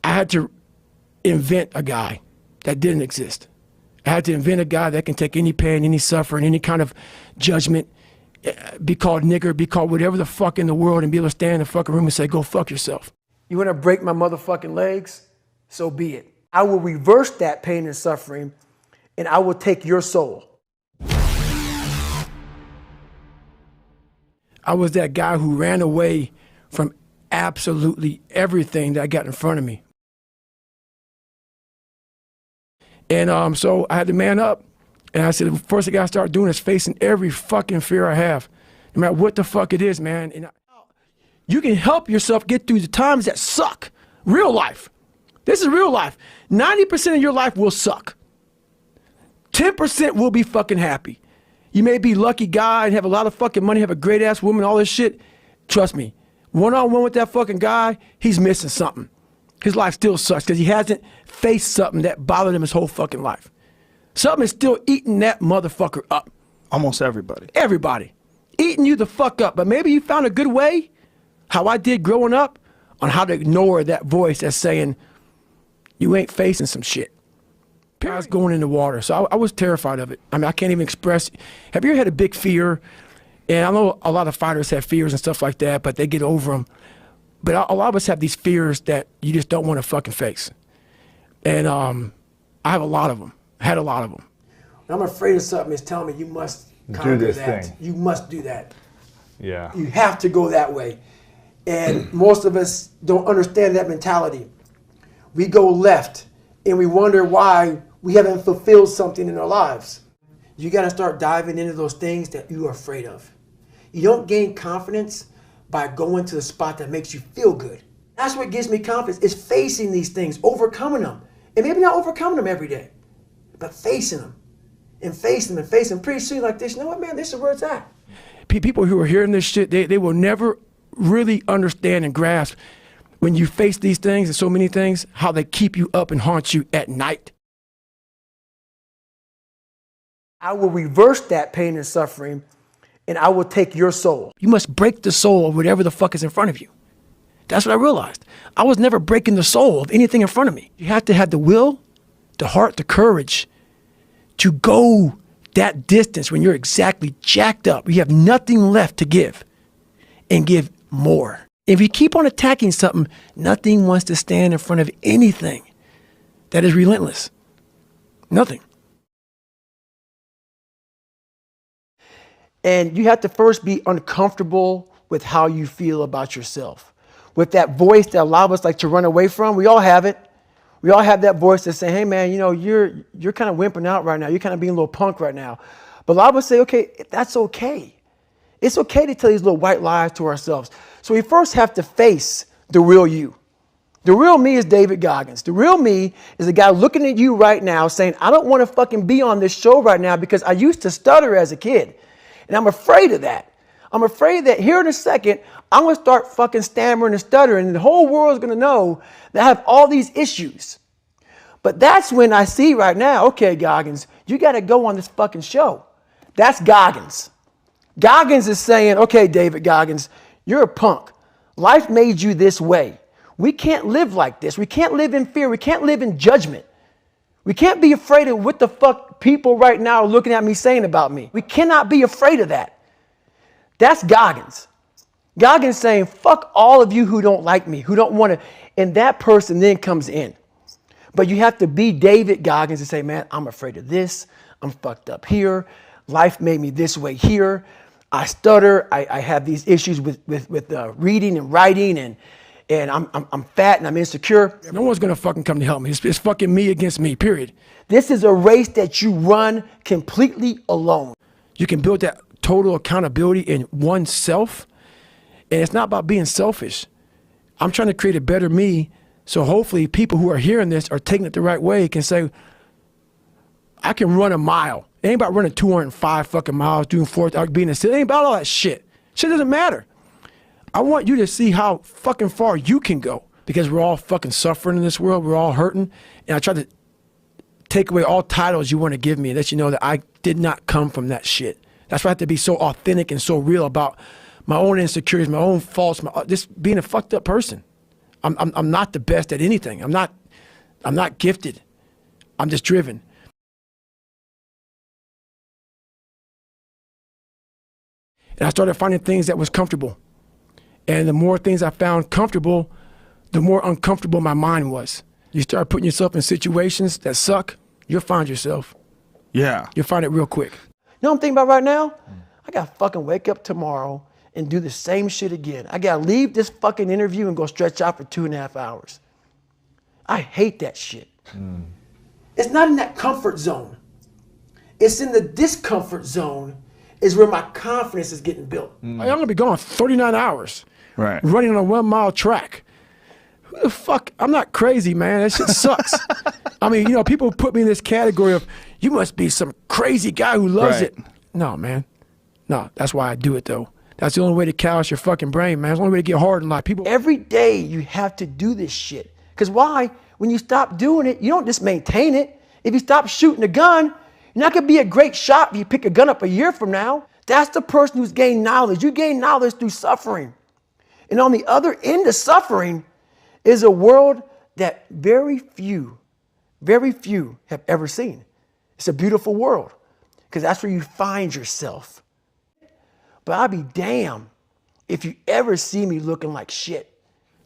I had to invent a guy that didn't exist. I had to invent a guy that can take any pain, any suffering, any kind of judgment, be called nigger, be called whatever the fuck in the world, and be able to stand in the fucking room and say, go fuck yourself. You want to break my motherfucking legs? So be it. I will reverse that pain and suffering, and I will take your soul. I was that guy who ran away from absolutely everything that got in front of me. And so I had to man up. And I said, the first thing I gotta start doing is facing every fucking fear I have, no matter what the fuck it is, man. And you can help yourself get through the times that suck. Real life. This is real life. 90% of your life will suck. 10% will be fucking happy. You may be a lucky guy and have a lot of fucking money, have a great ass woman, all this shit. Trust me, one-on-one with that fucking guy, he's missing something. His life still sucks because he hasn't faced something that bothered him his whole fucking life. Something is still eating that motherfucker up. Almost everybody. Everybody. Eating you the fuck up. But maybe you found a good way, how I did growing up, on how to ignore that voice that's saying, you ain't facing some shit. I was going in the water, so I was terrified of it. I mean, I can't even express. Have you ever had a big fear? And I know a lot of fighters have fears and stuff like that, but they get over them. But a lot of us have these fears that you just don't want to fucking face. And I have a lot of them. I had a lot of them. When I'm afraid of something, it's telling me you must conquer do this that. thing. You must do that. Yeah. You have to go that way. And most of us don't understand that mentality. We go left and we wonder why we haven't fulfilled something in our lives. You got to start diving into those things that you are afraid of. You don't gain confidence by going to the spot that makes you feel good. That's what gives me confidence, is facing these things, overcoming them. And maybe not overcoming them every day, but facing them and facing them and facing them. Pretty soon like this, you know what, man, this is where it's at. People who are hearing this shit, they will never really understand and grasp when you face these things and so many things, how they keep you up and haunt you at night. I will reverse that pain and suffering, and I will take your soul. You must break the soul of whatever the fuck is in front of you. That's what I realized. I was never breaking the soul of anything in front of me. You have to have the will, the heart, the courage to go that distance when you're exactly jacked up. You have nothing left to give, and give more. If you keep on attacking something, nothing wants to stand in front of anything that is relentless. Nothing. And you have to first be uncomfortable with how you feel about yourself. With that voice that a lot of us like to run away from. We all have it. We all have that voice that's saying, hey man, you know, you're kind of wimping out right now. You're kind of being a little punk right now. But a lot of us say, okay, that's okay. It's okay to tell these little white lies to ourselves. So we first have to face the real you. The real me is David Goggins. The real me is a guy looking at you right now saying, I don't want to fucking be on this show right now because I used to stutter as a kid. And I'm afraid of that. I'm afraid that here in a second, I'm going to start fucking stammering and stuttering, and the whole world is going to know that I have all these issues. But that's when I see right now, okay, Goggins, you got to go on this fucking show. That's Goggins. Goggins is saying, okay, David Goggins, you're a punk. Life made you this way. We can't live like this. We can't live in fear. We can't live in judgment. We can't be afraid of what the fuck people right now are looking at me saying about me. We cannot be afraid of that. That's Goggins. Goggins saying, fuck all of you who don't like me, who don't want to. And that person then comes in. But you have to be David Goggins and say, man, I'm afraid of this. I'm fucked up here. Life made me this way here. I stutter. I have these issues with reading and writing, and I'm fat and I'm insecure. No one's gonna fucking come to help me. It's fucking me against me, period. This is a race that you run completely alone. You can build that total accountability in oneself, and it's not about being selfish. I'm trying to create a better me, so hopefully people who are hearing this are taking it the right way, can say, I can run a mile. It ain't about running 205 fucking miles, doing 4, being a city. It ain't about all that shit. Shit doesn't matter. I want you to see how fucking far you can go, because we're all fucking suffering in this world. We're all hurting. And I try to take away all titles you want to give me and let you know that I did not come from that shit. That's why I have to be so authentic and so real about my own insecurities, my own faults, just being a fucked up person. I'm not the best at anything. I'm not gifted. I'm just driven. And I started finding things that was comfortable. And the more things I found comfortable, the more uncomfortable my mind was. You start putting yourself in situations that suck, you'll find yourself. Yeah. You'll find it real quick. You know what I'm thinking about right now? I gotta fucking wake up tomorrow and do the same shit again. I gotta leave this fucking interview and go stretch out for 2.5 hours. I hate that shit. It's not in that comfort zone. It's in the discomfort zone is where my confidence is getting built. I'm gonna be gone 39 hours. Right. Running on a 1 mile track. Who the fuck? I'm not crazy, man. That shit sucks. I mean, you know, people put me in this category of, you must be some crazy guy who loves it. No, man. No, that's why I do it though. That's the only way to callous your fucking brain, man. It's the only way to get hard in life. People, every day you have to do this shit. Because why? When you stop doing it, you don't just maintain it. If you stop shooting a gun, you're not gonna be a great shot if you pick a gun up a year from now. That's the person who's gained knowledge. You gain knowledge through suffering. And on the other end of suffering is a world that very few have ever seen. It's a beautiful world because that's where you find yourself. But I'll be damned if you ever see me looking like shit.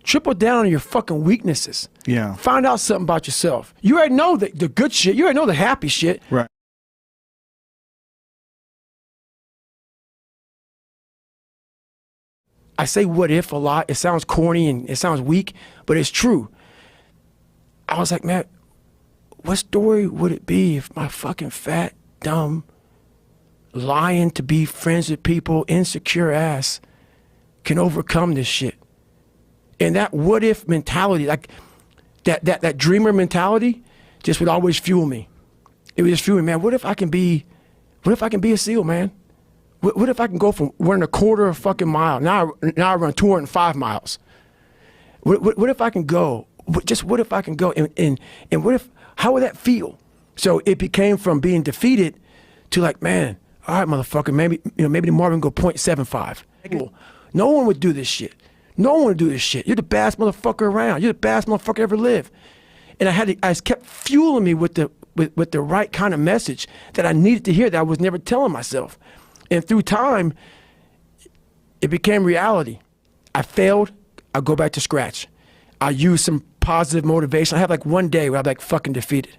Triple down on your fucking weaknesses. Yeah. Find out something about yourself. You already know the good shit. You already know the happy shit. Right. I say what if a lot. It sounds corny and it sounds weak, but it's true. I was like, man, what story would it be if my fucking fat, dumb, lying to be friends with people, insecure ass can overcome this shit? And that what if mentality, like that dreamer mentality just would always fuel me. It would just fuel me, man. What if I can be a SEAL, man? What if I can go from running a quarter of a fucking mile, now I run 205 miles. What if I can go, what if I can go, and what if, how would that feel? So it became from being defeated to like, man, all right, motherfucker, maybe tomorrow we can go 0.75. No one would do this shit. No one would do this shit. You're the baddest motherfucker around. You're the baddest motherfucker ever lived. And I kept fueling me with the right kind of message that I needed to hear that I was never telling myself. And through time, it became reality. I failed, I go back to scratch. I use some positive motivation. I have like one day where I'm like fucking defeated.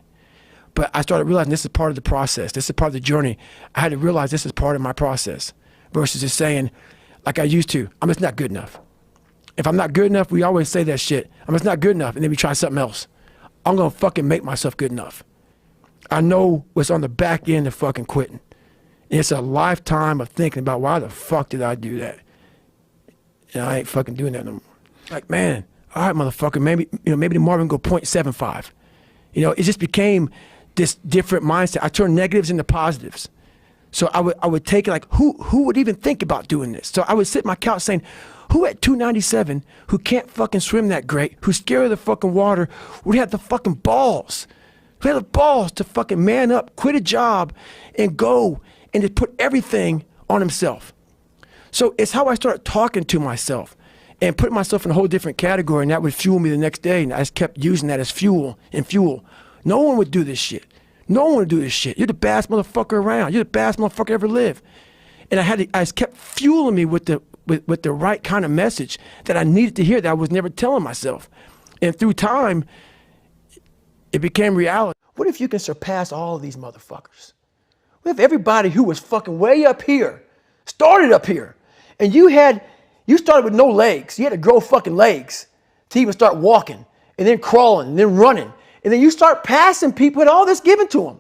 But I started realizing this is part of the process. This is part of the journey. I had to realize this is part of my process versus just saying, like I used to, I'm just not good enough. If I'm not good enough, we always say that shit. I'm just not good enough, and then we try something else. I'm gonna fucking make myself good enough. I know what's on the back end of fucking quitting. And it's a lifetime of thinking about why the fuck did I do that? And I ain't fucking doing that no more. Like, man, all right, motherfucker, maybe tomorrow we can go 0.75. You know, it just became this different mindset. I turned negatives into positives. So I would take it like, who would even think about doing this? So I would sit on my couch saying, who at 297, who can't fucking swim that great, who's scared of the fucking water, would have the fucking balls? Who had the balls to fucking man up, quit a job, and go and just put everything on himself? So it's how I started talking to myself and putting myself in a whole different category, and that would fuel me the next day, and I just kept using that as fuel and fuel. No one would do this shit. No one would do this shit. You're the baddest motherfucker around. You're the baddest motherfucker ever lived. And I just kept fueling me with the right kind of message that I needed to hear that I was never telling myself. And through time, it became reality. What if you can surpass all of these motherfuckers? What if everybody who was fucking way up here started up here, and you started with no legs. You had to grow fucking legs to even start walking, and then crawling, and then running. And then you start passing people and all this given to them.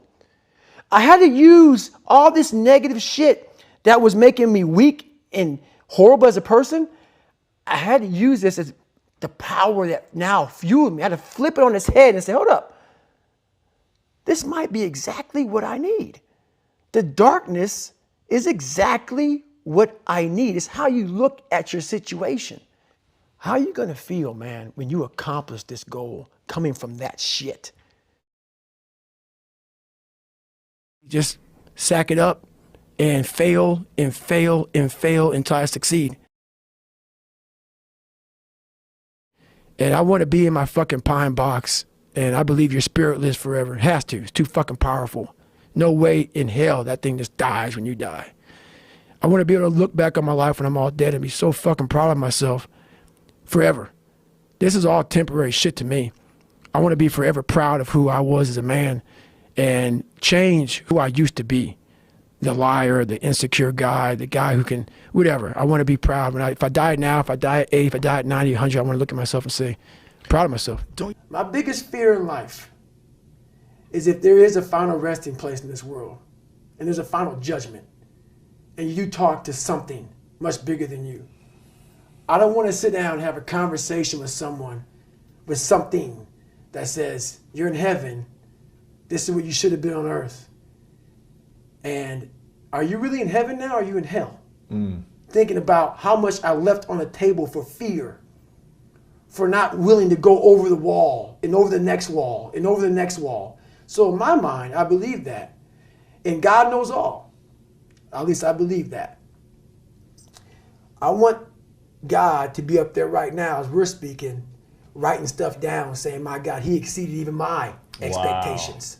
I had to use all this negative shit that was making me weak and horrible as a person. I had to use this as the power that now fueled me. I had to flip it on its head and say, hold up. This might be exactly what I need. The darkness is exactly what I need. It's how you look at your situation. How are you going to feel, man, when you accomplish this goal coming from that shit? Just sack it up and fail and fail and fail until I succeed. And I want to be in my fucking pine box, and I believe your spirit lives forever. It has to. It's too fucking powerful. No way in hell that thing just dies when you die. I want to be able to look back on my life when I'm all dead and be so fucking proud of myself forever. This is all temporary shit to me. I want to be forever proud of who I was as a man and change who I used to be. The liar, the insecure guy, the guy who can, whatever. I want to be proud. If I die now, if I die at 80, if I die at 90, 100, I want to look at myself and say, proud of myself. My biggest fear in life is if there is a final resting place in this world and there's a final judgment and you talk to something much bigger than you. I don't want to sit down and have a conversation with someone, with something that says, you're in heaven, this is what you should have been on earth. And are you really in heaven now or are you in hell? Thinking about how much I left on the table for fear, for not willing to go over the wall and over the next wall and over the next wall. So in my mind, I believe that. And God knows all. At least I believe that. I want God to be up there right now as we're speaking, writing stuff down, saying, my God, he exceeded even my expectations.